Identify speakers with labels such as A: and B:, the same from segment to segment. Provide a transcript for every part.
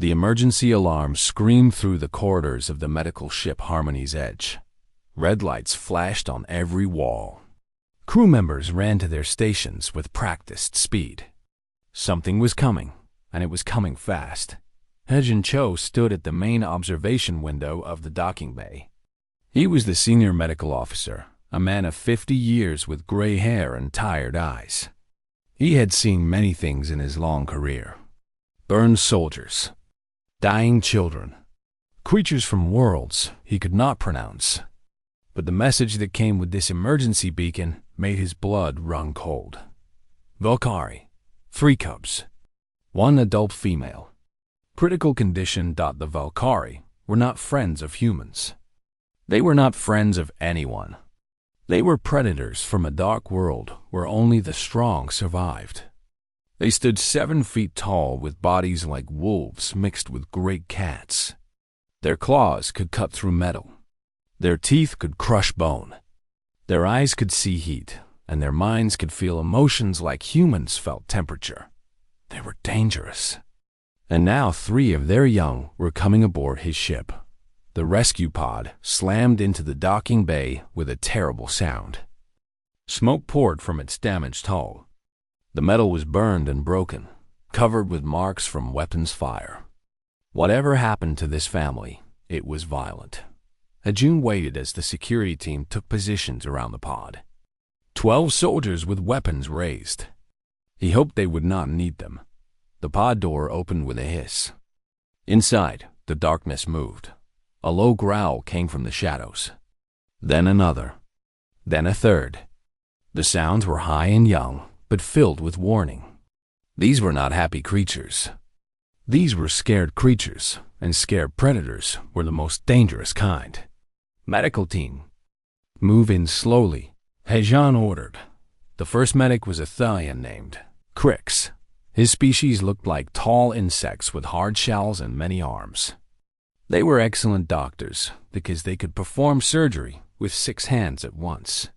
A: The emergency alarm screamed through the corridors of the medical ship Harmony's Edge. Red lights flashed on every wall. Crew members ran to their stations with practiced speed. Something was coming, and it was coming fast. Hejin Cho stood at the main observation window of the docking bay. He was the senior medical officer, a man of 50 years with gray hair and tired eyes. He had seen many things in his long career. Burned soldiers, dying children, creatures from worlds he could not pronounce. But the message that came with this emergency beacon made his blood run cold. Valkyrie, 3 cubs, 1 adult female. Critical condition. The Valkyrie were not friends of humans. They were not friends of anyone. They were predators from a dark world where only the strong survived. They stood 7 feet tall with bodies like wolves mixed with great cats. Their claws could cut through metal. Their teeth could crush bone. Their eyes could see heat, and their minds could feel emotions like humans felt temperature. They were dangerous. And now 3 of their young were coming aboard his ship. The rescue pod slammed into the docking bay with a terrible sound. Smoke poured from its damaged hull. The metal was burned and broken, covered with marks from weapons fire. Whatever happened to this family, it was violent. Hejun waited as the security team took positions around the pod. 12 soldiers with weapons raised. He hoped they would not need them. The pod door opened with a hiss. Inside, the darkness moved. A low growl came from the shadows. Then another. Then a third. The sounds were high and young, but filled with warning. These were not happy creatures. These were scared creatures, and scared predators were the most dangerous kind. Medical team. Move in slowly, Hejun ordered. The first medic was a Thalian named Crix. His species looked like tall insects with hard shells and many arms. They were excellent doctors because they could perform surgery with 6 hands at once.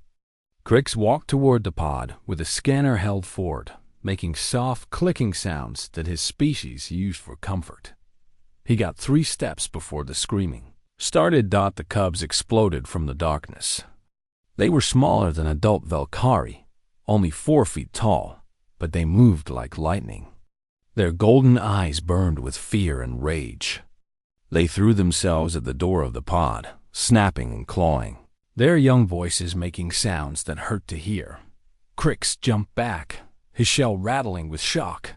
A: Crix walked toward the pod with a scanner held forward, making soft clicking sounds that his species used for comfort. He got 3 steps before the screaming started. The cubs exploded from the darkness. They were smaller than adult Valkyrie, only 4 feet tall, but they moved like lightning. Their golden eyes burned with fear and rage. They threw themselves at the door of the pod, snapping and clawing, their young voices making sounds that hurt to hear. Crix jumped back, his shell rattling with shock.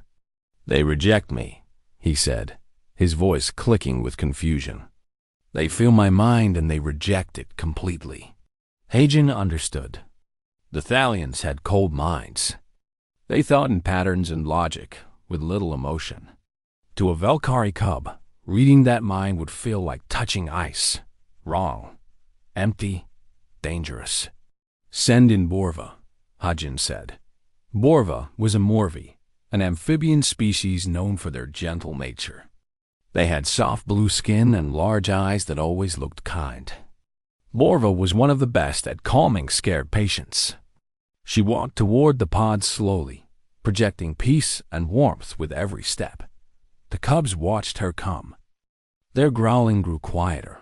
A: "They reject me," he said, his voice clicking with confusion. "They feel my mind and they reject it completely." Hejun understood. The Thalians had cold minds. They thought in patterns and logic, with little emotion. To a Valkyrie cub, reading that mind would feel like touching ice. Wrong. Empty. Dangerous. "Send in Borva," Hejun said. Borva was a Morvi, an amphibian species known for their gentle nature. They had soft blue skin and large eyes that always looked kind. Borva was one of the best at calming scared patients. She walked toward the pod slowly, projecting peace and warmth with every step. The cubs watched her come. Their growling grew quieter.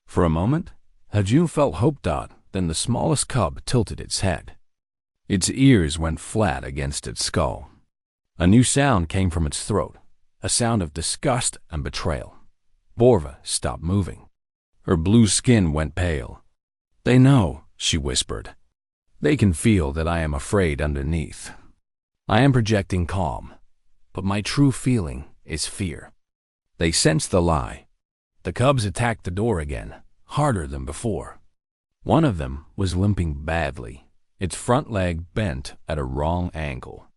A: For a moment, Hejun felt hope. Then the smallest cub tilted its head. Its ears went flat against its skull. A new sound came from its throat, a sound of disgust and betrayal. Borva stopped moving. Her blue skin went pale. "They know," she whispered. "They can feel that I am afraid underneath. I am projecting calm, but my true feeling is fear." They sensed the lie. The cubs attacked the door again, harder than before. One of them was limping badly, its front leg bent at a wrong angle.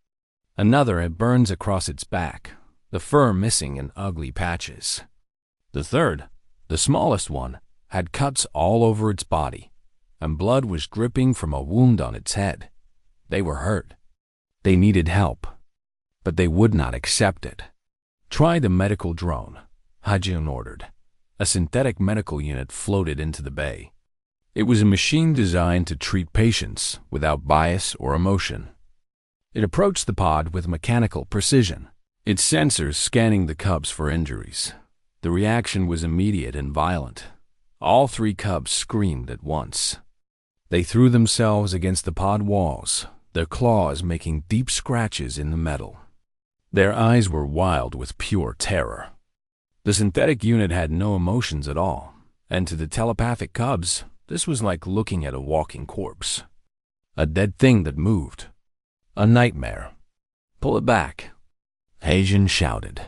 A: Another had burns across its back, the fur missing in ugly patches. The third, the smallest one, had cuts all over its body, and blood was dripping from a wound on its head. They were hurt. They needed help, but they would not accept it. "Try the medical drone," Hejun ordered. A synthetic medical unit floated into the bay. It was a machine designed to treat patients without bias or emotion. It approached the pod with mechanical precision, its sensors scanning the cubs for injuries. The reaction was immediate and violent. All 3 cubs screamed at once. They threw themselves against the pod walls, their claws making deep scratches in the metal. Their eyes were wild with pure terror. The synthetic unit had no emotions at all, and to the telepathic cubs, this was like looking at a walking corpse. A dead thing that moved. A nightmare. "Pull it back," HereHFY shouted.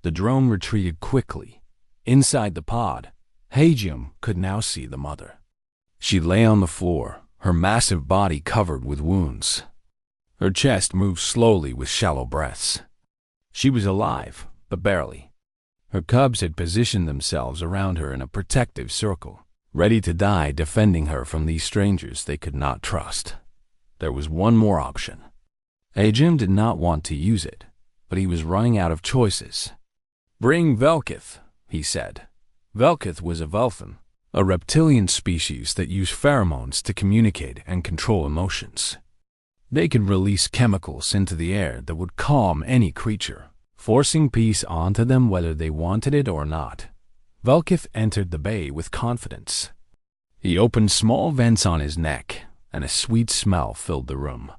A: The drone retreated quickly. Inside the pod, HereHFY could now see the mother. She lay on the floor, her massive body covered with wounds. Her chest moved slowly with shallow breaths. She was alive, but barely. Her cubs had positioned themselves around her in a protective circle, ready to die defending her from these strangers they could not trust. There was one more option. HereHFY did not want to use it, but he was running out of choices. "Bring Velkith," he said. Velkith was a Velphin, a reptilian species that used pheromones to communicate and control emotions. They could release chemicals into the air that would calm any creature, forcing peace onto them whether they wanted it or not. Velkith entered the bay with confidence. He opened small vents on his neck, and a sweet smell filled the room.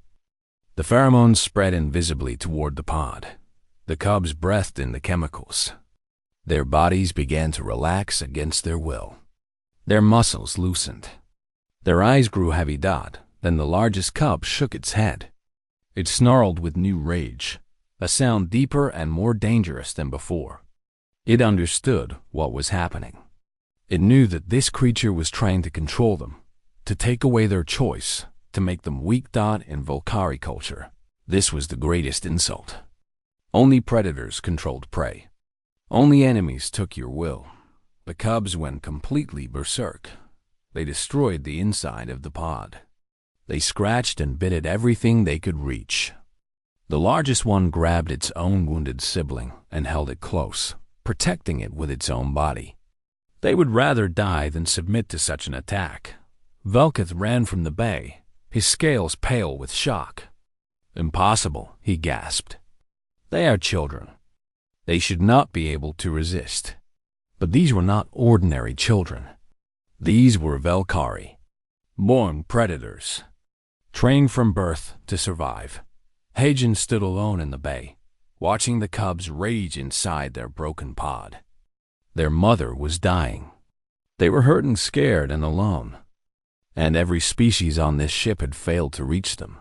A: The pheromones spread invisibly toward the pod. The cubs breathed in the chemicals. Their bodies began to relax against their will. Their muscles loosened. Their eyes grew heavy-eyed. Then the largest cub shook its head. It snarled with new rage, a sound deeper and more dangerous than before. It understood what was happening. It knew that this creature was trying to control them, to take away their choice, to make them weak. In Volcari culture, this was the greatest insult. Only predators controlled prey. Only enemies took your will. The cubs went completely berserk. They destroyed the inside of the pod. They scratched and bit at everything they could reach. The largest one grabbed its own wounded sibling and held it close, protecting it with its own body. They would rather die than submit to such an attack. Velkith ran from the bay, his scales pale with shock. "Impossible," he gasped. "They are children. They should not be able to resist." But these were not ordinary children. These were Velcari, born predators, trained from birth to survive. HereHFY stood alone in the bay, watching the cubs rage inside their broken pod. Their mother was dying. They were hurt and scared and alone. And every species on this ship had failed to reach them.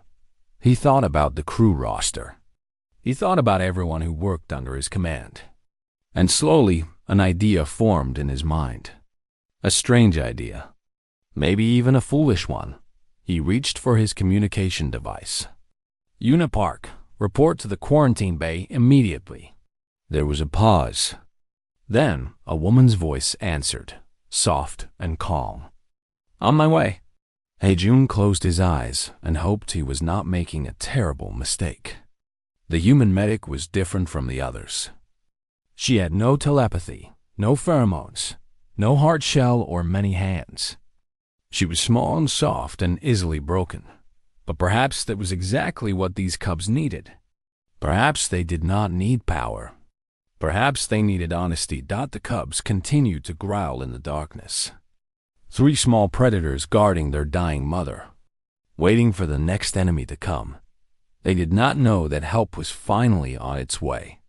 A: He thought about the crew roster. He thought about everyone who worked under his command. And slowly, an idea formed in his mind. A strange idea. Maybe even a foolish one. He reached for his communication device. "Unipark, report to the quarantine bay immediately." There was a pause. Then a woman's voice answered, soft and calm. "On my way." HereHFY closed his eyes and hoped he was not making a terrible mistake. The human medic was different from the others. She had no telepathy, no pheromones, no hard shell or many hands. She was small and soft and easily broken. But perhaps that was exactly what these cubs needed. Perhaps they did not need power. Perhaps they needed honesty. The cubs continued to growl in the darkness. 3 small predators guarding their dying mother, waiting for the next enemy to come. They did not know that help was finally on its way.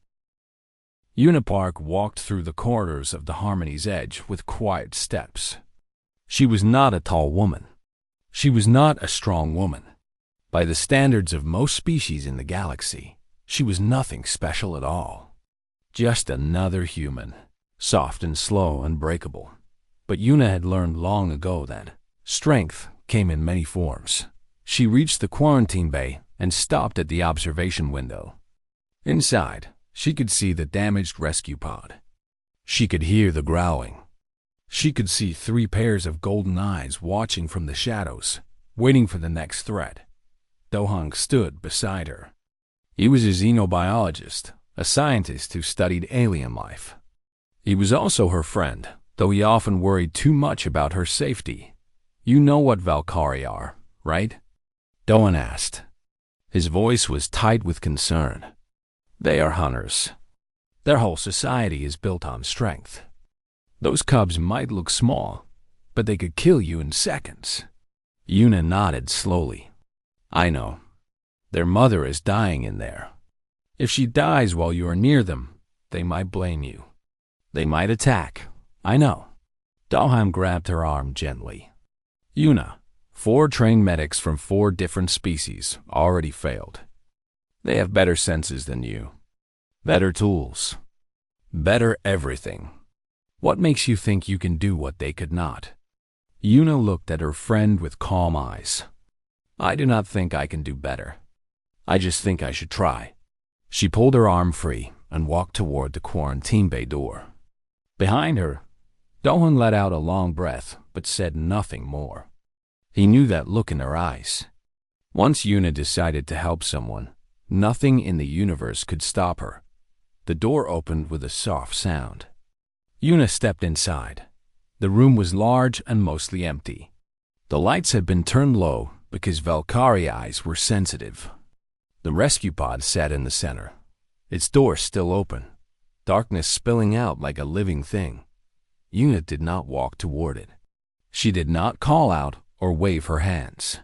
A: Unipark walked through the corridors of the Harmony's Edge with quiet steps. She was not a tall woman. She was not a strong woman. By the standards of most species in the galaxy, she was nothing special at all. Just another human, soft and slow and breakable. But Yuna had learned long ago that strength came in many forms. She reached the quarantine bay and stopped at the observation window. Inside, she could see the damaged rescue pod. She could hear the growling. She could see 3 pairs of golden eyes watching from the shadows, waiting for the next threat. Dohong stood beside her. He was a xenobiologist, a scientist who studied alien life. He was also her friend, though he often worried too much about her safety. "You know what Valkyrie are, right?" Doan asked. His voice was tight with concern. They are hunters. Their whole society is built on strength. Those cubs might look small, but they could kill you in seconds. Yuna nodded slowly. I know. Their mother is dying in there. If she dies while you are near them, they might blame you. They might attack. I know. Dalham grabbed her arm gently. Yuna, 4 trained medics from 4 different species already failed. They have better senses than you. Better tools. Better everything. What makes you think you can do what they could not? Yuna looked at her friend with calm eyes. I do not think I can do better. I just think I should try. She pulled her arm free and walked toward the quarantine bay door. Behind her, Dohan let out a long breath but said nothing more. He knew that look in her eyes. Once Yuna decided to help someone, nothing in the universe could stop her. The door opened with a soft sound. Yuna stepped inside. The room was large and mostly empty. The lights had been turned low because Valkyrie eyes were sensitive. The rescue pod sat in the center, its door still open, darkness spilling out like a living thing. Yuna did not walk toward it. She did not call out or wave her hands.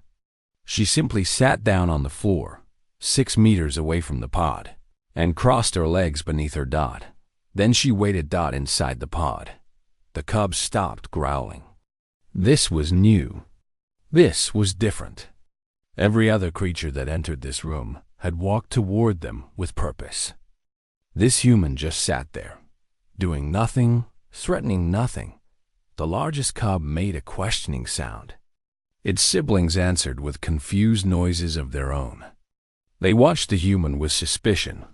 A: She simply sat down on the floor, 6 meters away from the pod, and crossed her legs beneath her dot. Then she waited dot inside the pod. The cubs stopped growling. This was new. This was different. Every other creature that entered this room had walked toward them with purpose. This human just sat there, doing nothing, threatening nothing. The largest cub made a questioning sound. Its siblings answered with confused noises of their own. They watched the human with suspicion,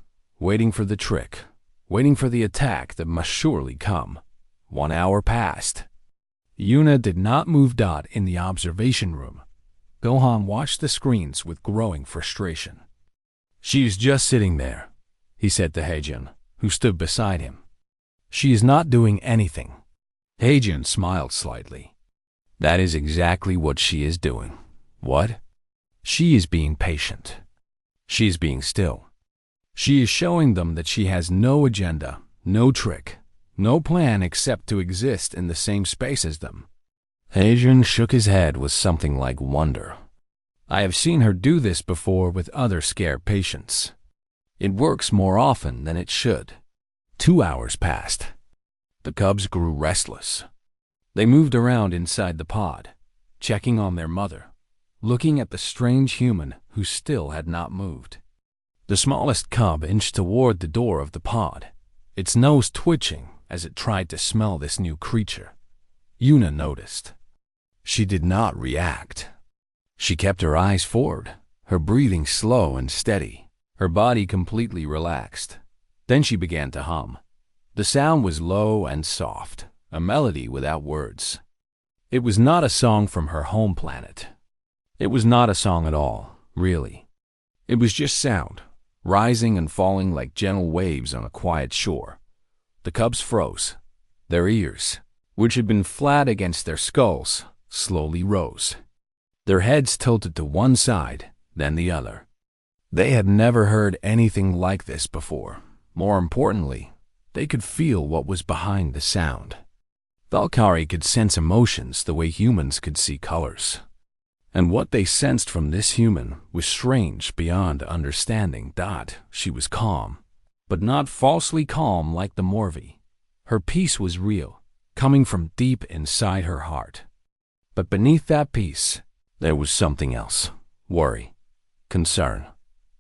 A: waiting for the trick, waiting for the attack that must surely come. 1 hour passed. Yuna did not move dot in the observation room. Gohan watched the screens with growing frustration. She is just sitting there, he said to Heijun, who stood beside him. She is not doing anything. Heijun smiled slightly. That is exactly what she is doing. What? She is being patient. She is being still. She is showing them that she has no agenda, no trick, no plan except to exist in the same space as them. Heijun shook his head with something like wonder. I have seen her do this before with other scared patients. It works more often than it should. 2 hours passed. The cubs grew restless. They moved around inside the pod, checking on their mother, looking at the strange human who still had not moved. The smallest cub inched toward the door of the pod, its nose twitching as it tried to smell this new creature. Yuna noticed. She did not react. She kept her eyes forward, her breathing slow and steady, her body completely relaxed. Then she began to hum. The sound was low and soft, a melody without words. It was not a song from her home planet. It was not a song at all, really. It was just sound, rising and falling like gentle waves on a quiet shore. The cubs froze. Their ears, which had been flat against their skulls, slowly rose. Their heads tilted to one side, then the other. They had never heard anything like this before. More importantly, they could feel what was behind the sound. Valkyrie could sense emotions the way humans could see colors. And what they sensed from this human was strange beyond understanding. She was calm, but not falsely calm like the Morvi. Her peace was real, coming from deep inside her heart. But beneath that peace, there was something else. Worry, concern.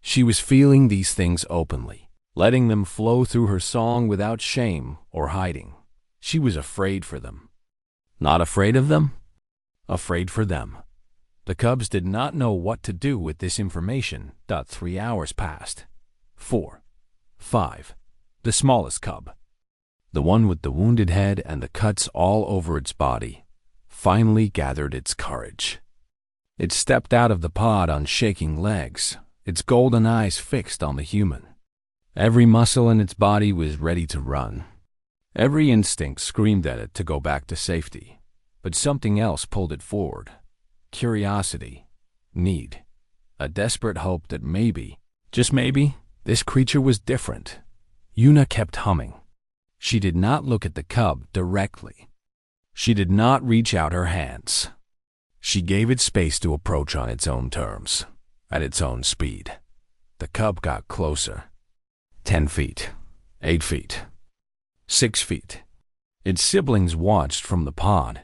A: She was feeling these things openly, letting them flow through her song without shame or hiding. She was afraid for them. Not afraid of them? Afraid for them. The cubs did not know what to do with this information. 3 hours passed. 4, 5. The smallest cub, the one with the wounded head and the cuts all over its body, finally gathered its courage. It stepped out of the pod on shaking legs, its golden eyes fixed on the human. Every muscle in its body was ready to run. Every instinct screamed at it to go back to safety, but something else pulled it forward. Curiosity, need, a desperate hope that maybe, just maybe, This creature was different. Yuna kept humming. She did not look at the cub directly. She did not reach out her hands. She gave it space to approach on its own terms, at its own speed. The cub got closer. 10 feet, 8 feet, 6 feet. Its siblings watched from the pod,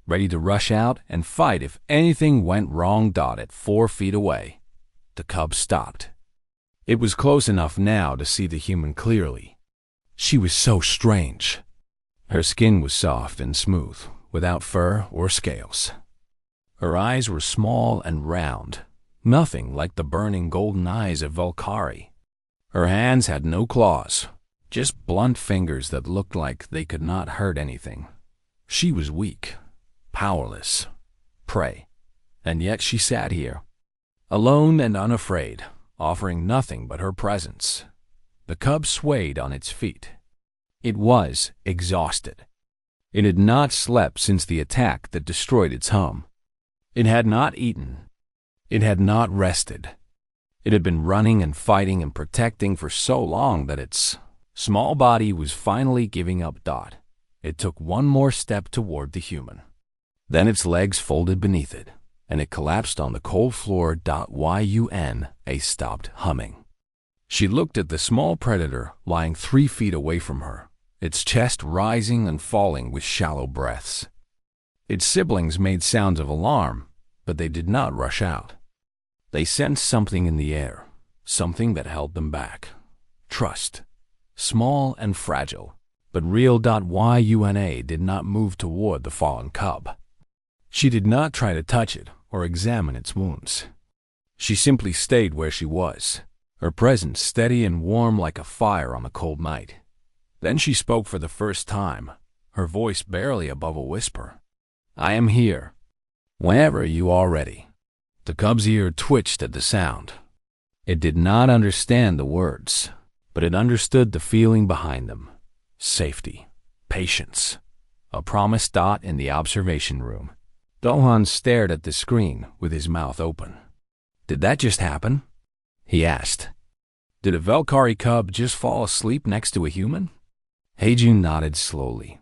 A: ready to rush out and fight if anything went wrong. At 4 feet away, the cub stopped. It was close enough now to see the human clearly. She was so strange. Her skin was soft and smooth, without fur or scales. Her eyes were small and round, nothing like the burning golden eyes of Valkyrie. Her hands had no claws, just blunt fingers that looked like they could not hurt anything. She was weak, powerless, prey, and yet she sat here, alone and unafraid, offering nothing but her presence. The cub swayed on its feet. It was exhausted. It had not slept since the attack that destroyed its home. It had not eaten. It had not rested. It had been running and fighting and protecting for so long that its small body was finally giving up. It took one more step toward the human. Then its legs folded beneath it, and it collapsed on the cold floor. Yuna stopped humming. She looked at the small predator lying 3 feet away from her, its chest rising and falling with shallow breaths. Its siblings made sounds of alarm, but they did not rush out. They sensed something in the air, something that held them back. Trust. Small and fragile, but real. Yuna did not move toward the fallen cub. She did not try to touch it or examine its wounds. She simply stayed where she was, her presence steady and warm like a fire on a cold night. Then she spoke for the first time, her voice barely above a whisper. "I am here, whenever you are ready." The cub's ear twitched at the sound. It did not understand the words, but it understood the feeling behind them. Safety, patience, a promise. In the observation room, Dohan stared at the screen with his mouth open. "Did that just happen?" he asked. "Did a Valkyrie cub just fall asleep next to a human?" Heijun nodded slowly.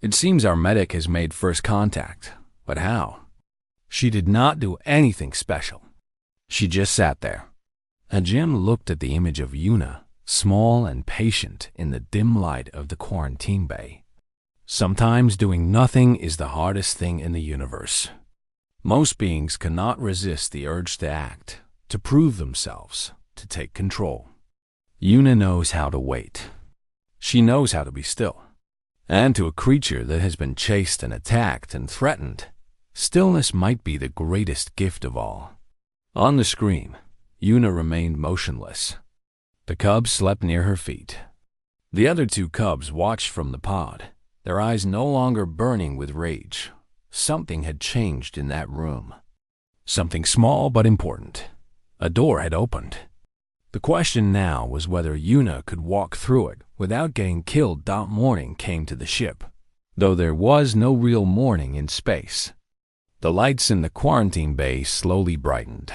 A: "It seems our medic has made first contact, but how?" She did not do anything special. She just sat there. Ajim looked at the image of Yuna, small and patient in the dim light of the quarantine bay. Sometimes doing nothing is the hardest thing in the universe. Most beings cannot resist the urge to act, to prove themselves, to take control. Yuna knows how to wait. She knows how to be still. And to a creature that has been chased and attacked and threatened, stillness might be the greatest gift of all. On the screen, Yuna remained motionless. The cub slept near her feet. The other 2 cubs watched from the pod, their eyes no longer burning with rage. Something had changed in that room. Something small but important. A door had opened. The question now was whether Yuna could walk through it without getting killed. Morning came to the ship, though there was no real morning in space. The lights in the quarantine bay slowly brightened.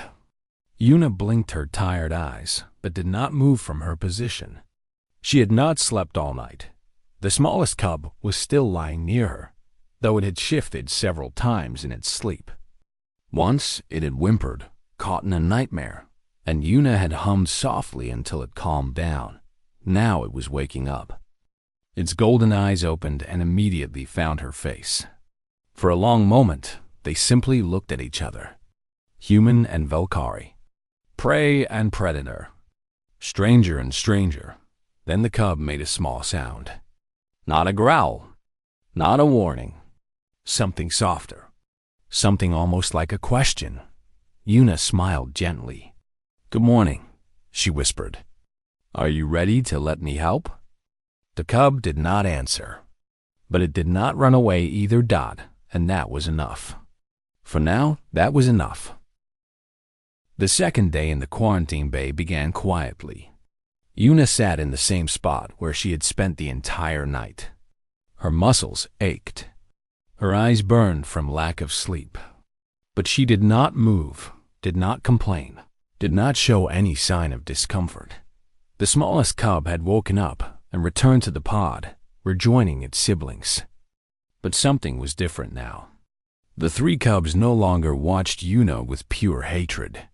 A: Yuna blinked her tired eyes, but did not move from her position. She had not slept all night. The smallest cub was still lying near her, though it had shifted several times in its sleep. Once it had whimpered, caught in a nightmare, and Yuna had hummed softly until it calmed down. Now it was waking up. Its golden eyes opened and immediately found her face. For a long moment, they simply looked at each other. Human and Valkyrie. Prey and predator. Stranger and stranger. Then the cub made a small sound. Not a growl. Not a warning. Something softer. Something almost like a question. Yuna smiled gently. "Good morning," she whispered. "Are you ready to let me help?" The cub did not answer, but it did not run away either. And that was enough. For now, that was enough. The second day in the quarantine bay began quietly. Yuna sat in the same spot where she had spent the entire night. Her muscles ached. Her eyes burned from lack of sleep. But she did not move, did not complain, did not show any sign of discomfort. The smallest cub had woken up and returned to the pod, rejoining its siblings. But something was different now. The three cubs no longer watched Yuna with pure hatred.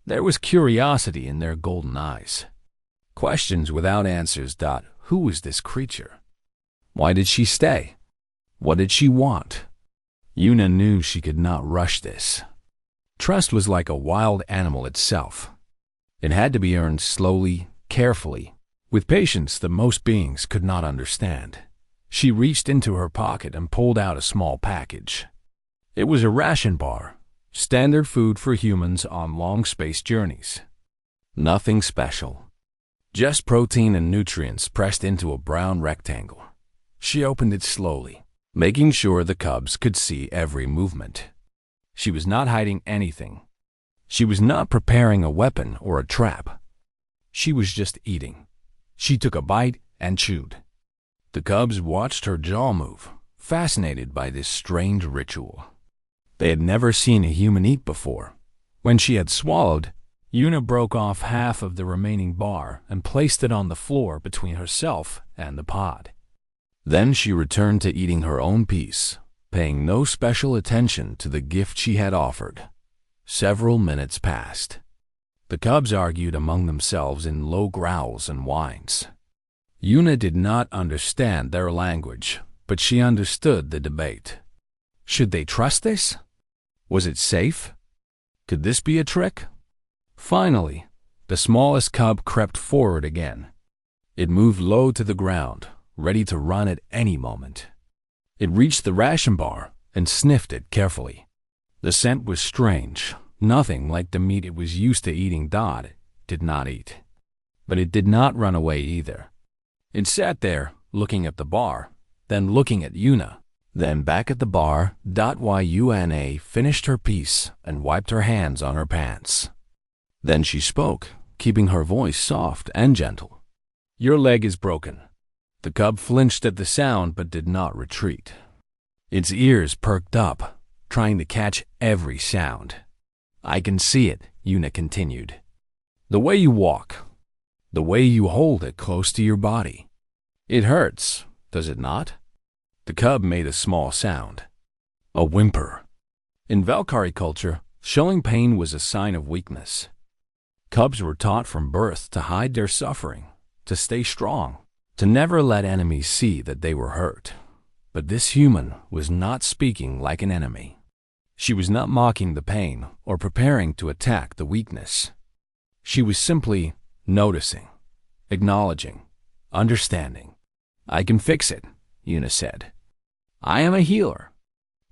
A: There was curiosity in their golden eyes. Questions without answers. Who was this creature? Why did she stay? What did she want? Yuna knew she could not rush this. Trust was like a wild animal itself. It had to be earned slowly, carefully, with patience that most beings could not understand. She reached into her pocket and pulled out a small package. It was a ration bar, standard food for humans on long space journeys. Nothing special. Just protein and nutrients pressed into a brown rectangle. She opened it slowly, making sure the cubs could see every movement. She was not hiding anything. She was not preparing a weapon or a trap. She was just eating. She took a bite and chewed. The cubs watched her jaw move, fascinated by this strange ritual. They had never seen a human eat before. When she had swallowed, Yuna broke off half of the remaining bar and placed it on the floor between herself and the pod. Then she returned to eating her own piece, paying no special attention to the gift she had offered. Several minutes passed. The cubs argued among themselves in low growls and whines. Yuna did not understand their language, but she understood the debate. Should they trust this? Was it safe? Could this be a trick? Finally, the smallest cub crept forward again. It moved low to the ground, ready to run at any moment. It reached the ration bar and sniffed it carefully. The scent was strange, nothing like the meat it was used to eating. It did not eat. But it did not run away either. It sat there, looking at the bar, then looking at Yuna, then back at the bar. Yuna finished her piece and wiped her hands on her pants. Then she spoke, keeping her voice soft and gentle. Your leg is broken. The cub flinched at the sound but did not retreat. Its ears perked up, trying to catch every sound. I can see it, Yuna continued. The way you walk, the way you hold it close to your body. It hurts, does it not? The cub made a small sound. A whimper. In Valkyrie culture, showing pain was a sign of weakness. Cubs were taught from birth to hide their suffering, to stay strong, to never let enemies see that they were hurt. But this human was not speaking like an enemy. She was not mocking the pain or preparing to attack the weakness. She was simply noticing, acknowledging, understanding. I can fix it, Yuna said. I am a healer.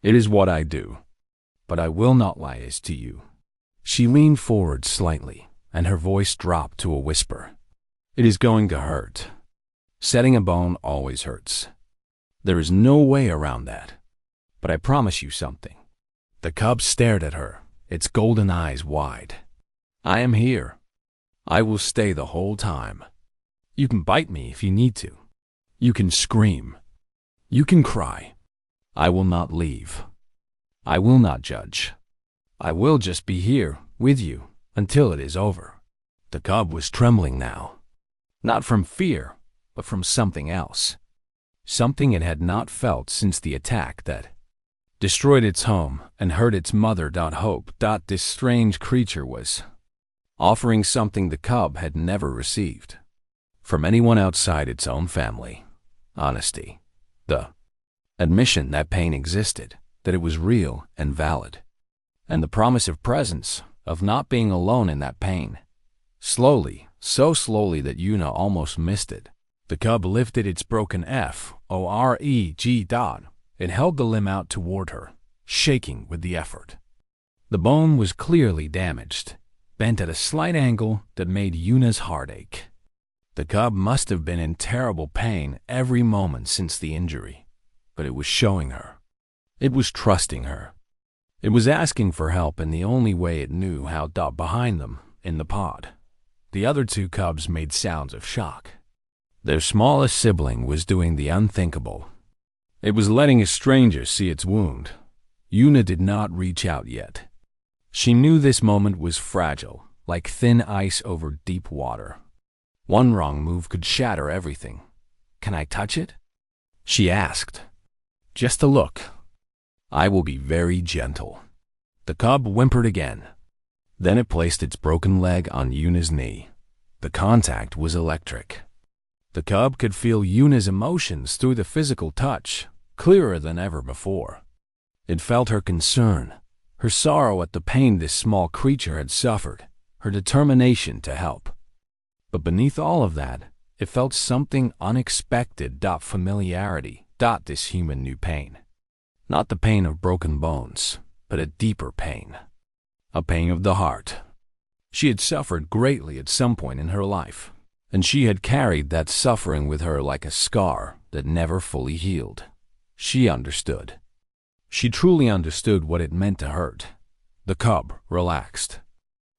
A: It is what I do. But I will not lie as to you. She leaned forward slightly, and her voice dropped to a whisper. It is going to hurt. Setting a bone always hurts. There is no way around that. But I promise you something. The cub stared at her, its golden eyes wide. I am here. I will stay the whole time. You can bite me if you need to. You can scream. You can cry. I will not leave. I will not judge. I will just be here with you until it is over. The cub was trembling now. Not from fear, but from something else. Something it had not felt since the attack that destroyed its home and hurt its mother. Hope. This strange creature was offering something the cub had never received from anyone outside its own family. Honesty. The admission that pain existed, that it was real and valid. And the promise of presence, of not being alone in that pain. Slowly, so slowly that Yuna almost missed it, the cub lifted its broken foreg. It held the limb out toward her, shaking with the effort. The bone was clearly damaged, bent at a slight angle that made Yuna's heart ache. The cub must have been in terrible pain every moment since the injury, but it was showing her. It was trusting her. It was asking for help in the only way it knew how. Behind them, in the pod, the other two cubs made sounds of shock. Their smallest sibling was doing the unthinkable. It was letting a stranger see its wound. Yuna did not reach out yet. She knew this moment was fragile, like thin ice over deep water. One wrong move could shatter everything. "Can I touch it?" she asked. "Just a look. I will be very gentle." The cub whimpered again. Then it placed its broken leg on Yuna's knee. The contact was electric. The cub could feel Yuna's emotions through the physical touch, clearer than ever before. It felt her concern, her sorrow at the pain this small creature had suffered, her determination to help. But beneath all of that, it felt something unexpected. Familiarity. This human knew pain. Not the pain of broken bones, but a deeper pain. A pain of the heart. She had suffered greatly at some point in her life, and she had carried that suffering with her like a scar that never fully healed. She understood. She truly understood what it meant to hurt. The cub relaxed.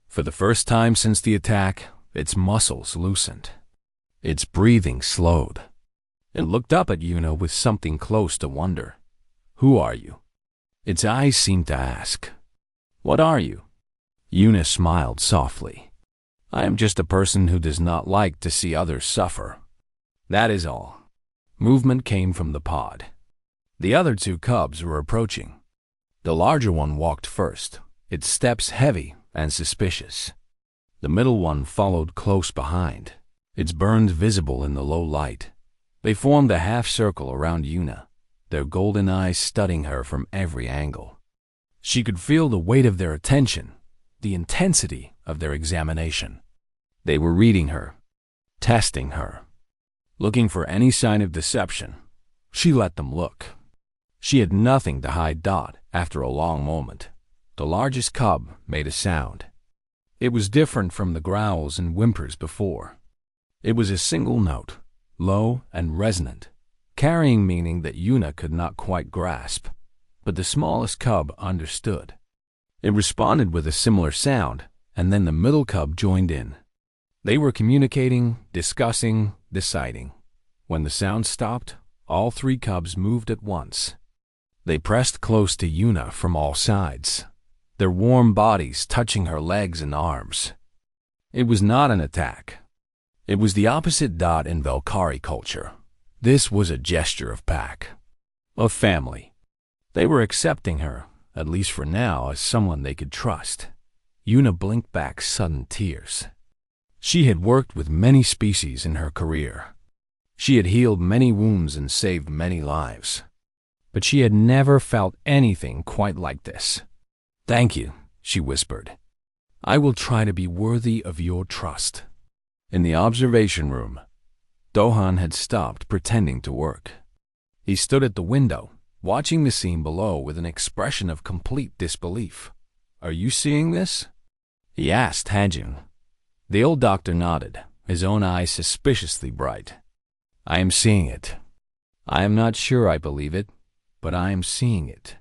A: For the first time since the attack, its muscles loosened. Its breathing slowed. It looked up at Yuna with something close to wonder. "Who are you?" Its eyes seemed to ask. "What are you?" Yuna smiled softly. "I am just a person who does not like to see others suffer. That is all." Movement came from the pod. The other two cubs were approaching. The larger one walked first, its steps heavy and suspicious. The middle one followed close behind, its burns visible in the low light. They formed a half circle around Yuna, their golden eyes studying her from every angle. She could feel the weight of their attention, the intensity of their examination. They were reading her, testing her, looking for any sign of deception. She let them look. She had nothing to hide. After a long moment, the largest cub made a sound. It was different from the growls and whimpers before. It was a single note, low and resonant, carrying meaning that Yuna could not quite grasp, but the smallest cub understood. It responded with a similar sound, and then the middle cub joined in. They were communicating, discussing, deciding. When the sound stopped, all three cubs moved at once. They pressed close to Yuna from all sides, their warm bodies touching her legs and arms. It was not an attack. It was the opposite. In Valkyrie culture, this was a gesture of pack, of family. They were accepting her, at least for now, as someone they could trust. Yuna blinked back sudden tears. She had worked with many species in her career. She had healed many wounds and saved many lives. But she had never felt anything quite like this. "Thank you," she whispered. "I will try to be worthy of your trust." In the observation room, Dohan had stopped pretending to work. He stood at the window, watching the scene below with an expression of complete disbelief. "Are you seeing this?" he asked Hajun. The old doctor nodded, his own eyes suspiciously bright. "I am seeing it. I am not sure I believe it, but I am seeing it.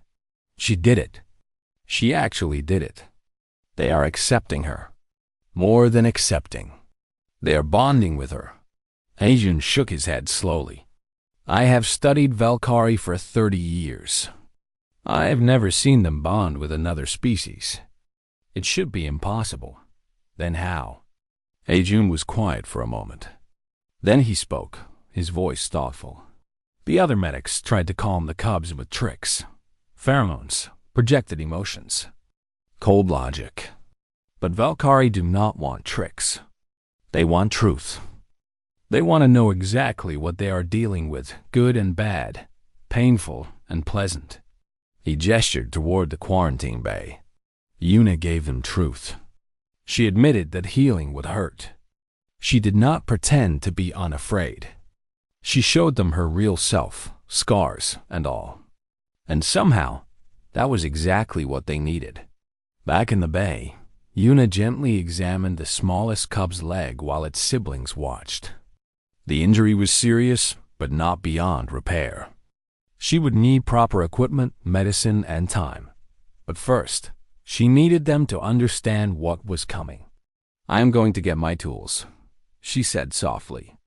A: She did it. She actually did it. They are accepting her. More than accepting. They are bonding with her." Hajun shook his head slowly. "I have studied Valkyrie for 30 years. I have never seen them bond with another species. It should be impossible. Then how?" Hajun was quiet for a moment. Then he spoke, his voice thoughtful. The other medics tried to calm the cubs with tricks, pheromones, projected emotions, cold logic. But Valkyrie do not want tricks. They want truth. They want to know exactly what they are dealing with, good and bad, painful and pleasant. He gestured toward the quarantine bay. Yuna gave them truth. She admitted that healing would hurt. She did not pretend to be unafraid. She showed them her real self, scars and all. And somehow, that was exactly what they needed. Back in the bay, Yuna gently examined the smallest cub's leg while its siblings watched. The injury was serious, but not beyond repair. She would need proper equipment, medicine, and time. But first, she needed them to understand what was coming. "I am going to get my tools," she said softly.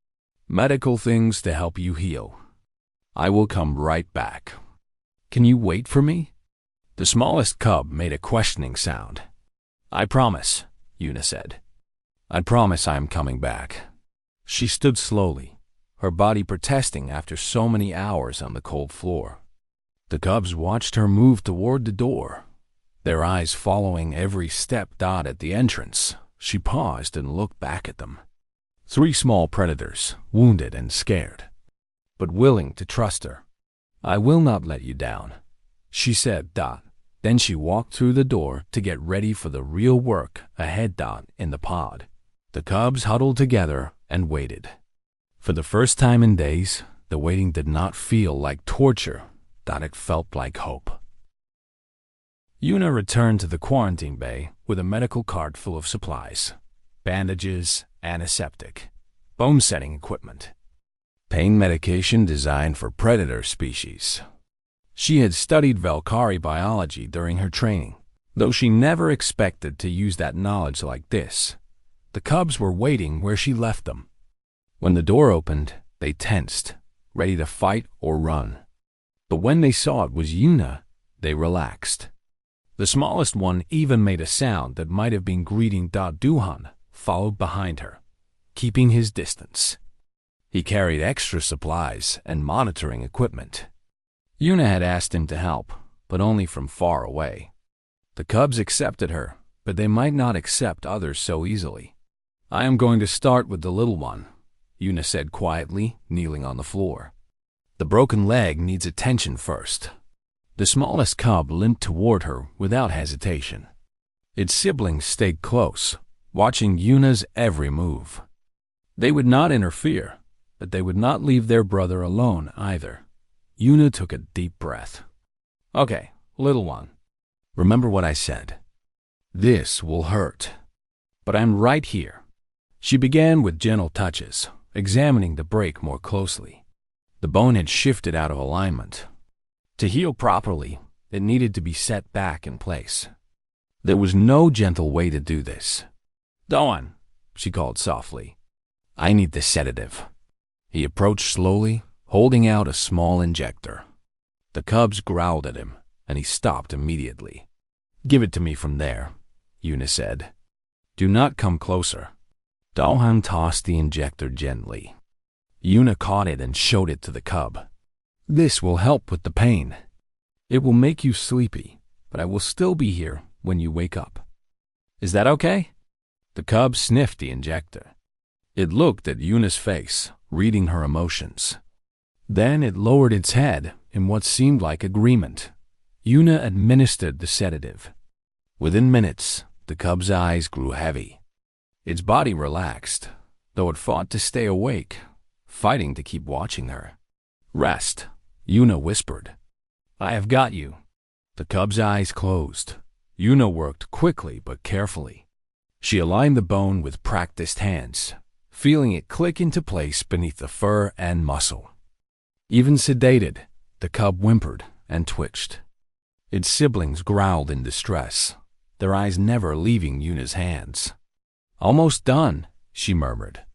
A: "Medical things to help you heal. I will come right back. Can you wait for me?" The smallest cub made a questioning sound. "I promise," Yuna said. "I promise I am coming back." She stood slowly, her body protesting after so many hours on the cold floor. The cubs watched her move toward the door, their eyes following every step Dot at the entrance. She paused and looked back at them. 3 small predators, wounded and scared, but willing to trust her. "I will not let you down," she said, Dot. Then she walked through the door to get ready for the real work ahead. Dot in the pod. The cubs huddled together and waited. For the first time in days, the waiting did not feel like torture. Dot, it felt like hope. Una returned to the quarantine bay with a medical cart full of supplies: bandages, antiseptic, bone-setting equipment, pain medication designed for predator species. She had studied Valkyrie biology during her training, though she never expected to use that knowledge like this. The cubs were waiting where she left them. When the door opened, they tensed, ready to fight or run. But when they saw it was Una, they relaxed. The smallest one even made a sound that might have been greeting Duhan, followed behind her, keeping his distance. He carried extra supplies and monitoring equipment. Una had asked him to help, but only from far away. The cubs accepted her, but they might not accept others so easily. "I am going to start with the little one," Una said quietly, kneeling on the floor. "The broken leg needs attention first." The smallest cub limped toward her without hesitation. Its siblings stayed close, watching Una's every move. They would not interfere, but they would not leave their brother alone either. Una took a deep breath. "Okay, little one. Remember what I said. This will hurt, but I'm right here." She began with gentle touches, examining the break more closely. The bone had shifted out of alignment. To heal properly, it needed to be set back in place. There was no gentle way to do this. "Doan," she called softly. "I need the sedative." He approached slowly, holding out a small injector. The cubs growled at him, and he stopped immediately. "Give it to me from there," Una said. "Do not come closer." Dalhan tossed the injector gently. Una caught it and showed it to the cub. "This will help with the pain. It will make you sleepy, but I will still be here when you wake up. Is that okay?" The cub sniffed the injector. It looked at Una's face, reading her emotions. Then it lowered its head in what seemed like agreement. Una administered the sedative. Within minutes, the cub's eyes grew heavy. Its body relaxed, though it fought to stay awake, fighting to keep watching her. "Rest," Una whispered. "I have got you." The cub's eyes closed. Una worked quickly but carefully. She aligned the bone with practiced hands, feeling it click into place beneath the fur and muscle. Even sedated, the cub whimpered and twitched. Its siblings growled in distress, their eyes never leaving Una's hands. "Almost done," she murmured.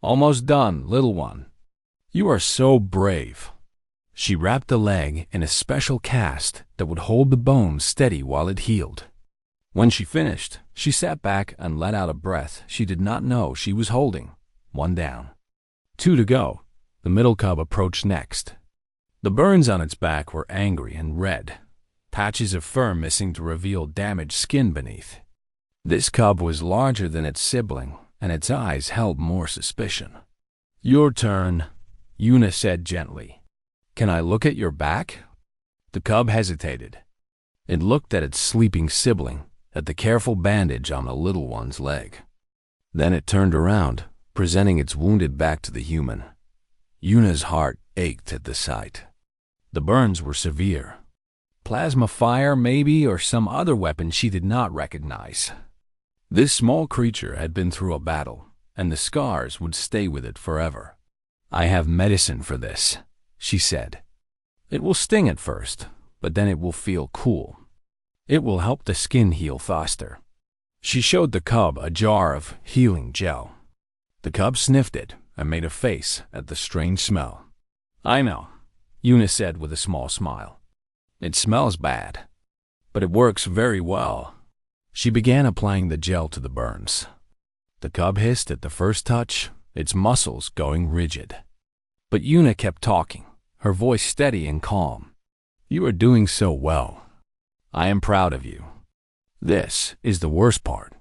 A: "Almost done, little one. You are so brave." She wrapped the leg in a special cast that would hold the bone steady while it healed. When she finished, she sat back and let out a breath she did not know she was holding. 1 down. 2 to go. The middle cub approached next. The burns on its back were angry and red, patches of fur missing to reveal damaged skin beneath. This cub was larger than its sibling, and its eyes held more suspicion. "Your turn," Una said gently. "Can I look at your back?" The cub hesitated. It looked at its sleeping sibling, at the careful bandage on the little one's leg. Then it turned around, presenting its wounded back to the human. Una's heart ached at the sight. The burns were severe. Plasma fire, maybe, or some other weapon she did not recognize. This small creature had been through a battle, and the scars would stay with it forever. "I have medicine for this," she said. "It will sting at first, but then it will feel cool. It will help the skin heal faster." She showed the cub a jar of healing gel. The cub sniffed it and made a face at the strange smell. "I know," Una said with a small smile. "It smells bad, but it works very well." She began applying the gel to the burns. The cub hissed at the first touch, its muscles going rigid. But Yuna kept talking, her voice steady and calm. "You are doing so well. I am proud of you. This is the worst part,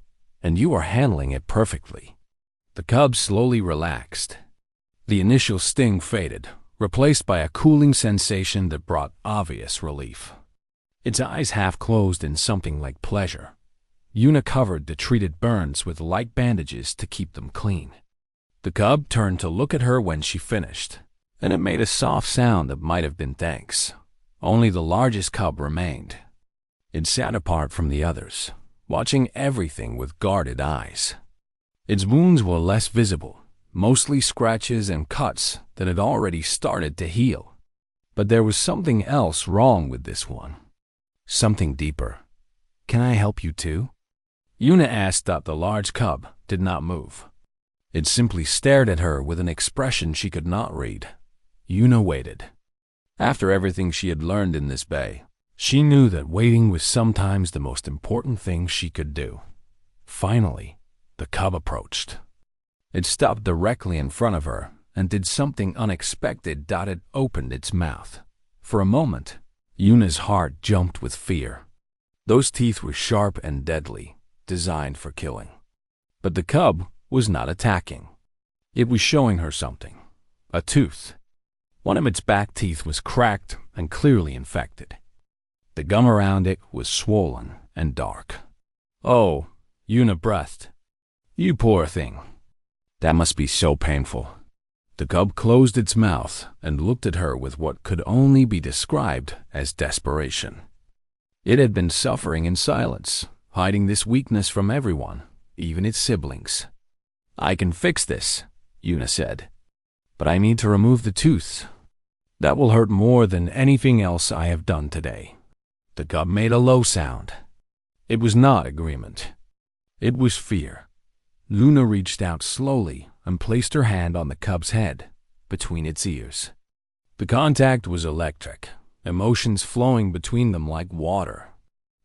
A: and you are handling it perfectly." The cub slowly relaxed. The initial sting faded, replaced by a cooling sensation that brought obvious relief. Its eyes half closed in something like pleasure. Yuna covered the treated burns with light bandages to keep them clean. The cub turned to look at her when she finished, and it made a soft sound that might have been thanks. Only the largest cub remained. It sat apart from the others, watching everything with guarded eyes. Its wounds were less visible, mostly scratches and cuts that had already started to heal. But there was something else wrong with this one. Something deeper. "Can I help you too?" Yuna asked that the large cub did not move. It simply stared at her with an expression she could not read. Yuna waited. After everything she had learned in this bay, she knew that waiting was sometimes the most important thing she could do. Finally, the cub approached. It stopped directly in front of her and did something unexpected. It opened its mouth. For a moment, Yuna's heart jumped with fear. Those teeth were sharp and deadly, designed for killing. But the cub was not attacking. It was showing her something. A tooth. One of its back teeth was cracked and clearly infected. The gum around it was swollen and dark. "Oh," Yuna breathed. "You poor thing. That must be so painful." The cub closed its mouth and looked at her with what could only be described as desperation. It had been suffering in silence, hiding this weakness from everyone, even its siblings. "I can fix this," Yuna said. "But I need to remove the tooth. That will hurt more than anything else I have done today." The cub made a low sound. It was not agreement. It was fear. Luna reached out slowly and placed her hand on the cub's head, between its ears. The contact was electric, emotions flowing between them like water.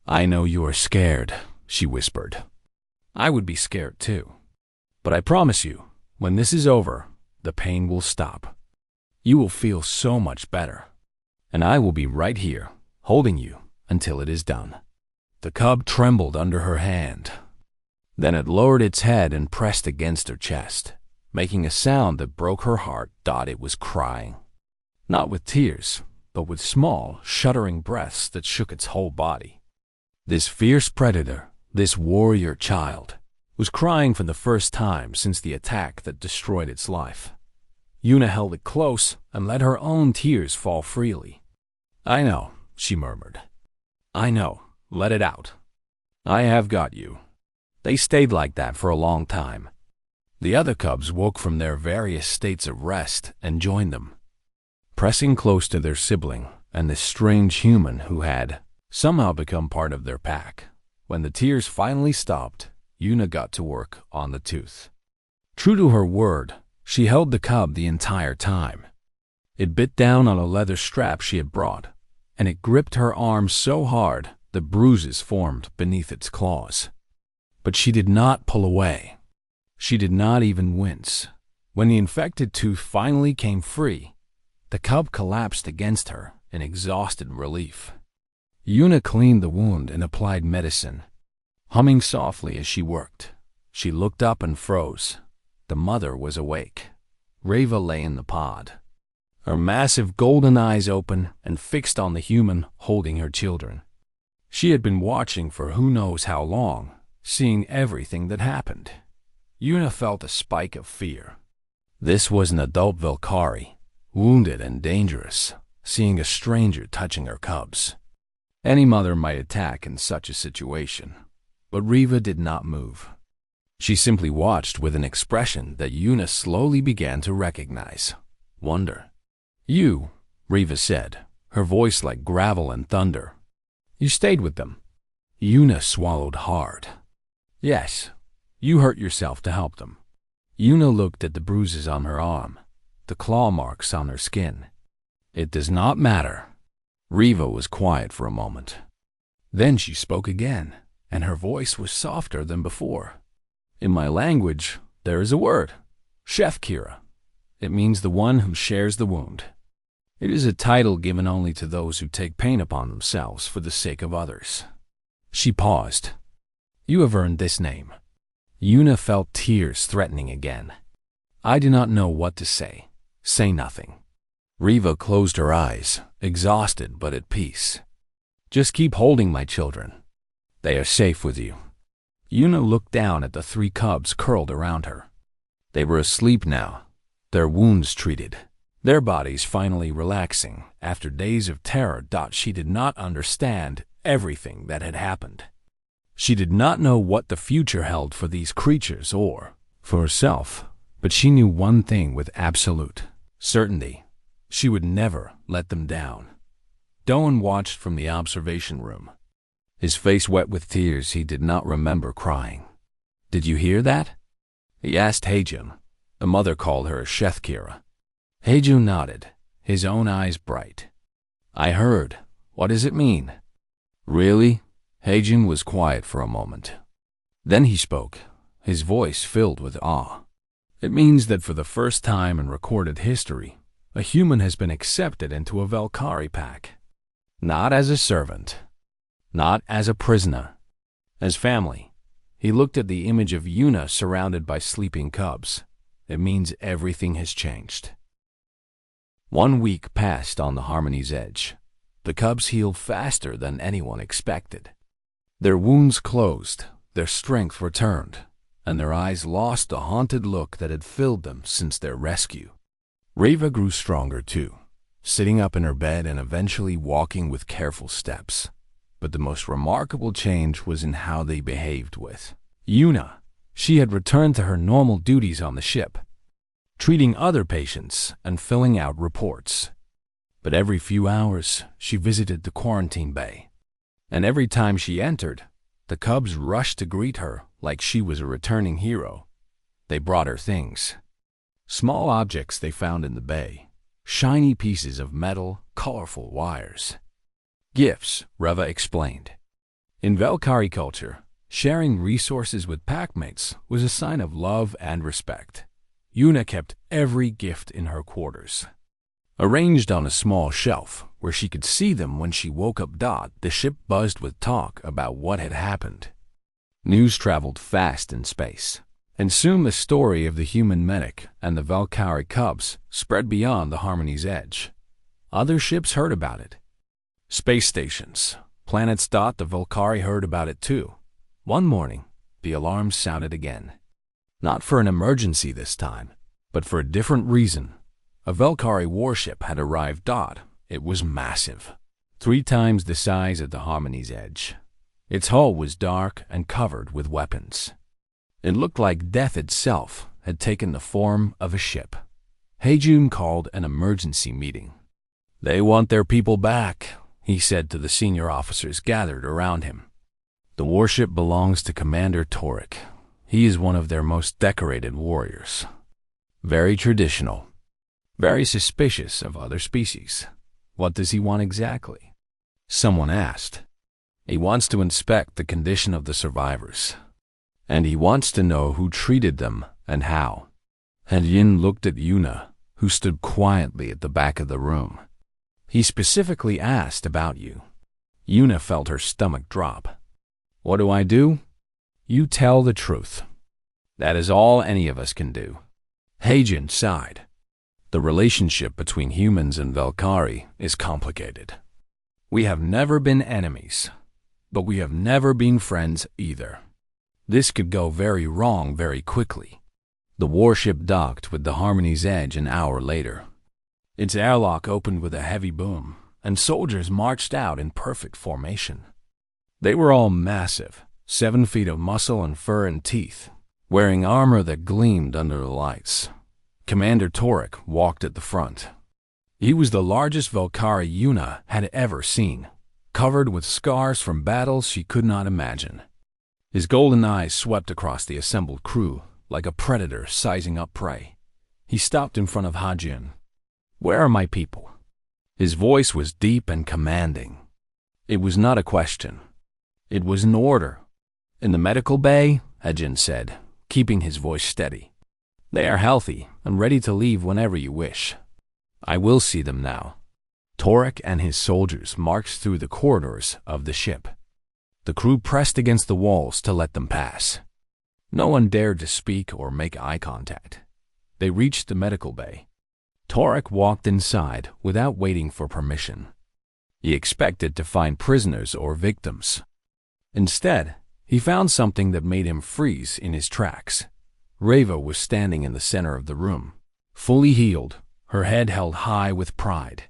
A: "I know you are scared," she whispered. "I would be scared too. But I promise you, when this is over, the pain will stop. You will feel so much better. And I will be right here, holding you until it is done." The cub trembled under her hand. Then it lowered its head and pressed against her chest, making a sound that broke her heart. It was crying. Not with tears, but with small, shuddering breaths that shook its whole body. This fierce predator, this warrior child, was crying for the first time since the attack that destroyed its life. Yuna held it close and let her own tears fall freely. "I know," she murmured. "I know. Let it out. I have got you." They stayed like that for a long time. The other cubs woke from their various states of rest and joined them, pressing close to their sibling and this strange human who had somehow become part of their pack. When the tears finally stopped, Yuna got to work on the tooth. True to her word, she held the cub the entire time. It bit down on a leather strap she had brought, and it gripped her arm so hard that bruises formed beneath its claws. But she did not pull away. She did not even wince. When the infected tooth finally came free, the cub collapsed against her in exhausted relief. Yuna cleaned the wound and applied medicine, humming softly as she worked. She looked up and froze. The mother was awake. Reva lay in the pod, her massive golden eyes open and fixed on the human holding her children. She had been watching for who knows how long, seeing everything that happened. Yuna felt a spike of fear. This was an adult Valkyrie, wounded and dangerous, seeing a stranger touching her cubs. Any mother might attack in such a situation, but Reva did not move. She simply watched with an expression that Yuna slowly began to recognize. Wonder. "You," Reva said, her voice like gravel and thunder. "You stayed with them." Yuna swallowed hard. "Yes, you hurt yourself to help them." Yuna looked at the bruises on her arm, the claw marks on her skin. "It does not matter." Reva was quiet for a moment. Then she spoke again, and her voice was softer than before. "In my language, there is a word. HFY. It means the one who shares the wound. It is a title given only to those who take pain upon themselves for the sake of others. She paused. You have earned this name. Yuna felt tears threatening again. I do not know what to say. Say nothing. Riva closed her eyes, exhausted but at peace. Just keep holding my children. They are safe with you. Yuna looked down at the 3 cubs curled around her. They were asleep now, their wounds treated, their bodies finally relaxing after days of terror. She did not understand everything that had happened. She did not know what the future held for these creatures or for herself, but she knew one thing with absolute certainty. She would never let them down. Doan watched from the observation room. His face wet with tears. He did not remember crying. Did you hear that? He asked Heijun. The mother called her HFY. Heijun nodded, his own eyes bright. I heard. What does it mean? Really? Heijun was quiet for a moment. Then he spoke, his voice filled with awe. It means that for the first time in recorded history, a human has been accepted into a Valkyrie pack. Not as a servant. Not as a prisoner. As family. He looked at the image of Yuna surrounded by sleeping cubs. It means everything has changed. 1 week passed on the Harmony's edge. The cubs healed faster than anyone expected. Their wounds closed, their strength returned, and their eyes lost the haunted look that had filled them since their rescue. Riva grew stronger too, sitting up in her bed and eventually walking with careful steps. But the most remarkable change was in how they behaved with Yuna. She had returned to her normal duties on the ship, treating other patients and filling out reports. But every few hours, she visited the quarantine bay. And every time she entered, the cubs rushed to greet her like she was a returning hero. They brought her things. Small objects they found in the bay, shiny pieces of metal, colorful wires. Gifts, Reva explained. In Valkyrie culture, sharing resources with packmates was a sign of love and respect. Yuna kept every gift in her quarters, arranged on a small shelf where she could see them when she woke up. The ship buzzed with talk about what had happened. News traveled fast in space, and soon the story of the human medic and the Valkyrie cubs spread beyond the Harmony's edge. Other ships heard about it. Space stations, planets. The Valkyrie heard about it too. One morning, the alarms sounded again. Not for an emergency this time, but for a different reason. A Valkyrie warship had arrived. It was massive, 3 times the size of the Harmony's edge. Its hull was dark and covered with weapons. It looked like death itself had taken the form of a ship. Heijun called an emergency meeting. They want their people back, he said to the senior officers gathered around him. The warship belongs to Commander Torek. He is one of their most decorated warriors. Very traditional. Very suspicious of other species. What does he want exactly? Someone asked. He wants to inspect the condition of the survivors. And he wants to know who treated them and how. Yin looked at Yuna, who stood quietly at the back of the room. He specifically asked about you. Yuna felt her stomach drop. What do I do? You tell the truth. That is all any of us can do. Heijun sighed. The relationship between humans and Valkyrie is complicated. We have never been enemies, but we have never been friends either. This could go very wrong very quickly. The warship docked with the Harmony's edge an hour later. Its airlock opened with a heavy boom, and soldiers marched out in perfect formation. They were all massive, 7 feet of muscle and fur and teeth, wearing armor that gleamed under the lights. Commander Torek walked at the front. He was the largest Valkyrie Yuna had ever seen, covered with scars from battles she could not imagine. His golden eyes swept across the assembled crew like a predator sizing up prey. He stopped in front of Hajin. Where are my people? His voice was deep and commanding. It was not a question. It was an order. In the medical bay, Hajin said, keeping his voice steady. They are healthy and ready to leave whenever you wish. I will see them now. Torek and his soldiers marched through the corridors of the ship. The crew pressed against the walls to let them pass. No one dared to speak or make eye contact. They reached the medical bay. Torek walked inside without waiting for permission. He expected to find prisoners or victims. Instead, he found something that made him freeze in his tracks. Reva was standing in the center of the room, fully healed, her head held high with pride.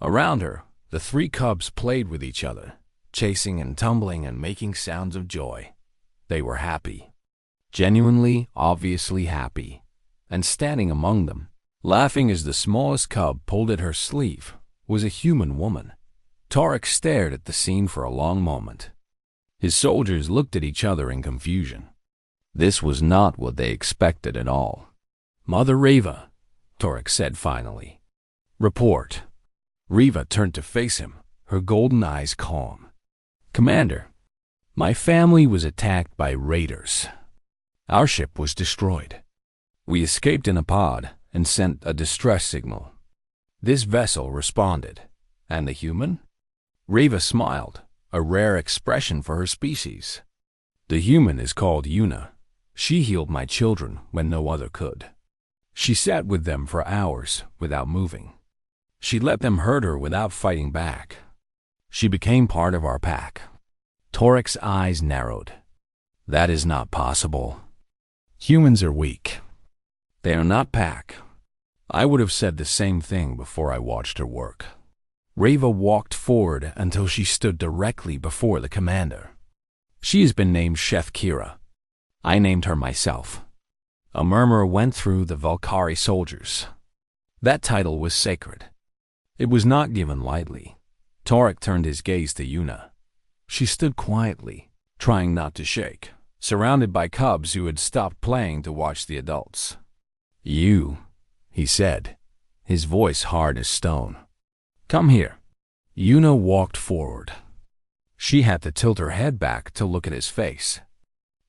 A: Around her, the three cubs played with each other, chasing and tumbling and making sounds of joy. They were happy. Genuinely, obviously happy. And standing among them, laughing as the smallest cub pulled at her sleeve, was a human woman. Torek stared at the scene for a long moment. His soldiers looked at each other in confusion. This was not what they expected at all. "Mother Reva," Torek said finally. "Report." Reva turned to face him, her golden eyes calm. "Commander, my family was attacked by raiders. Our ship was destroyed. We escaped in a pod and sent a distress signal. This vessel responded. And the human?" Reva smiled, a rare expression for her species. "The human is called Yuna. She healed my children when no other could. She sat with them for hours without moving. She let them hurt her without fighting back. She became part of our pack." Torek's eyes narrowed. "That is not possible. Humans are weak. They are not pack." I would have said the same thing before I watched her work. Reva walked forward until she stood directly before the commander. "She has been named Chef Kira. I named her myself." A murmur went through the Valkyrie soldiers. That title was sacred. It was not given lightly. Torek turned his gaze to Yuna. She stood quietly, trying not to shake, surrounded by cubs who had stopped playing to watch the adults. "You," he said, his voice hard as stone. "Come here." Yuna walked forward. She had to tilt her head back to look at his face.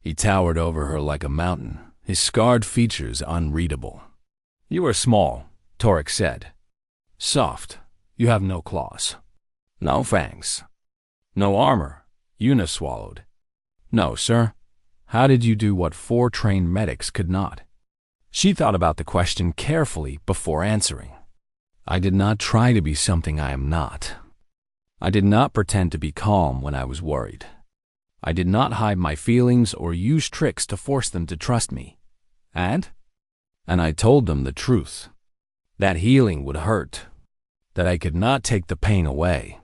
A: He towered over her like a mountain, his scarred features unreadable. "You are small," Torek said. "Soft. You have no claws. No fangs. No armor." Yuna swallowed. "No, sir. How did you do what 4 trained medics could not?" She thought about the question carefully before answering. "I did not try to be something I am not. I did not pretend to be calm when I was worried. I did not hide my feelings or use tricks to force them to trust me. And I told them the truth. That healing would hurt. That I could not take the pain away.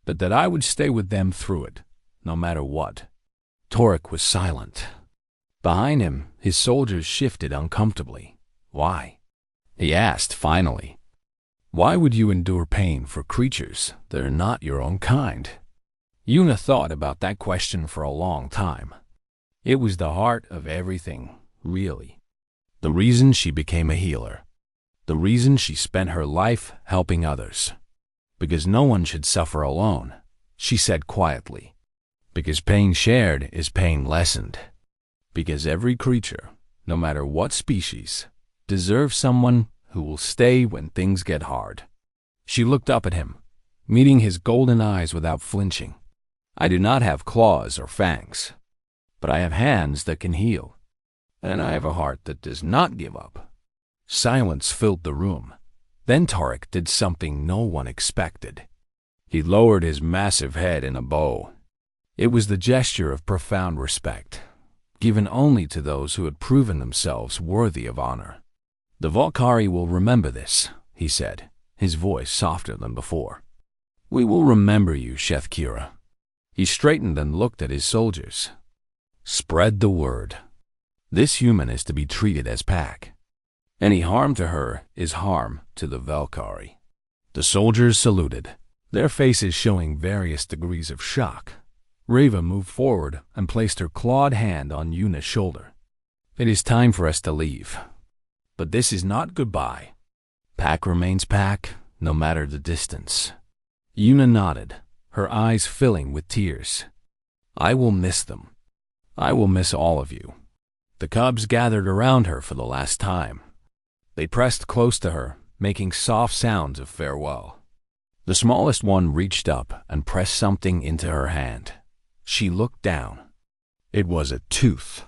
A: But that I would stay with them through it, no matter what." Torek was silent. Behind him, his soldiers shifted uncomfortably. "Why?" he asked finally. "Why would you endure pain for creatures that are not your own kind?" Yuna thought about that question for a long time. It was the heart of everything, really. The reason she became a healer. The reason she spent her life helping others. "Because no one should suffer alone," she said quietly. "Because pain shared is pain lessened. Because every creature, no matter what species, deserves someone who will stay when things get hard." She looked up at him, meeting his golden eyes without flinching. "I do not have claws or fangs, but I have hands that can heal, and I have a heart that does not give up." Silence filled the room. Then Torek did something no one expected. He lowered his massive head in a bow. It was the gesture of profound respect, given only to those who had proven themselves worthy of honor. "The Valkyrie will remember this," he said, his voice softer than before. "We will remember you, Chef Kira." He straightened and looked at his soldiers. "Spread the word. This human is to be treated as pack. Any harm to her is harm to the Valkyrie." The soldiers saluted, their faces showing various degrees of shock. Reva moved forward and placed her clawed hand on Yuna's shoulder. "It is time for us to leave. But this is not goodbye. Pack remains pack, no matter the distance." Yuna nodded, her eyes filling with tears. "I will miss them. I will miss all of you." The cubs gathered around her for the last time. They pressed close to her, making soft sounds of farewell. The smallest one reached up and pressed something into her hand. She looked down. It was a tooth.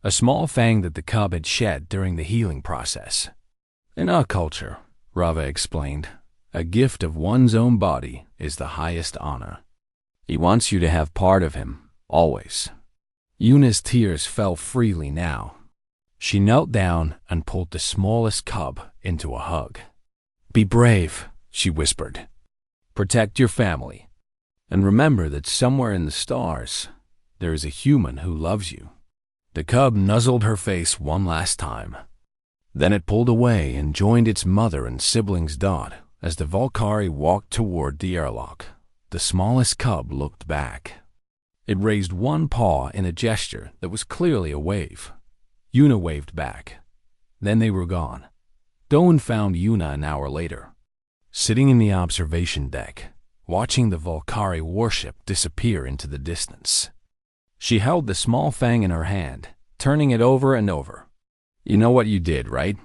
A: A small fang that the cub had shed during the healing process. In our culture, Rava explained, a gift of one's own body is the highest honor. He wants you to have part of him, always. Yuna's tears fell freely now. She knelt down and pulled the smallest cub into a hug. Be brave, she whispered. Protect your family. And remember that somewhere in the stars, there is a human who loves you. The cub nuzzled her face one last time. Then it pulled away and joined its mother and siblings Dot as the Valkyrie walked toward the airlock. The smallest cub looked back. It raised one paw in a gesture that was clearly a wave. Yuna waved back. Then they were gone. Doan found Yuna an hour later, sitting in the observation deck, watching the Valkyrie warship disappear into the distance. She held the small fang in her hand, turning it over and over. You know what you did, right?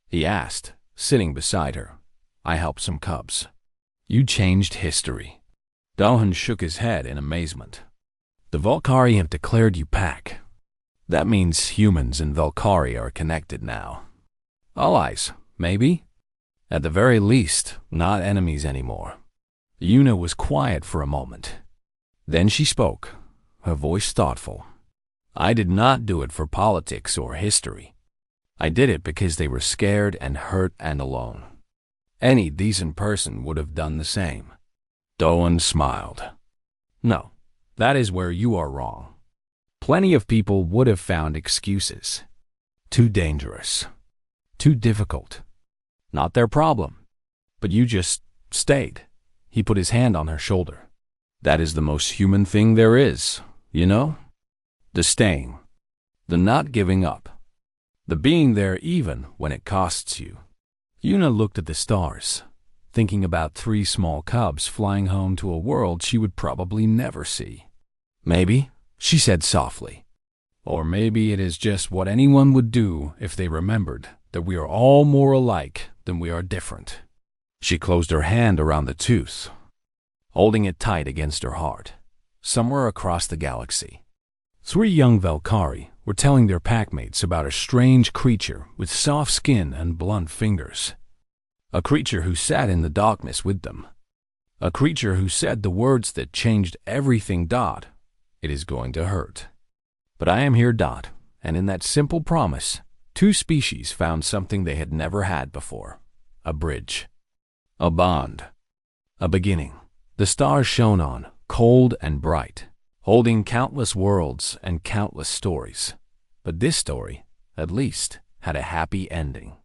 A: He asked, sitting beside her. I helped some cubs. You changed history. Dohan shook his head in amazement. The Valkyrie have declared you pack. That means humans and Valkyrie are connected now. Allies, maybe? At the very least, not enemies anymore. Yuna was quiet for a moment. Then she spoke, her voice thoughtful. I did not do it for politics or history. I did it because they were scared and hurt and alone. Any decent person would have done the same. Doan smiled. No, that is where you are wrong. Plenty of people would have found excuses. Too dangerous. Too difficult. Not their problem. But you just stayed. He put his hand on her shoulder. That is the most human thing there is, you know? The staying. The not giving up. The being there even when it costs you. Yuna looked at the stars, thinking about 3 small cubs flying home to a world she would probably never see. Maybe, she said softly. Or maybe it is just what anyone would do if they remembered that we are all more alike than we are different. She closed her hand around the tooth, holding it tight against her heart. Somewhere across the galaxy, 3 young Valkyrie were telling their packmates about a strange creature with soft skin and blunt fingers. A creature who sat in the darkness with them. A creature who said the words that changed everything. Dot. It is going to hurt. But I am here. Dot. And in that simple promise, 2 species found something they had never had before. A bridge. A bond. A beginning. The stars shone on, cold and bright, holding countless worlds and countless stories. But this story, at least, had a happy ending.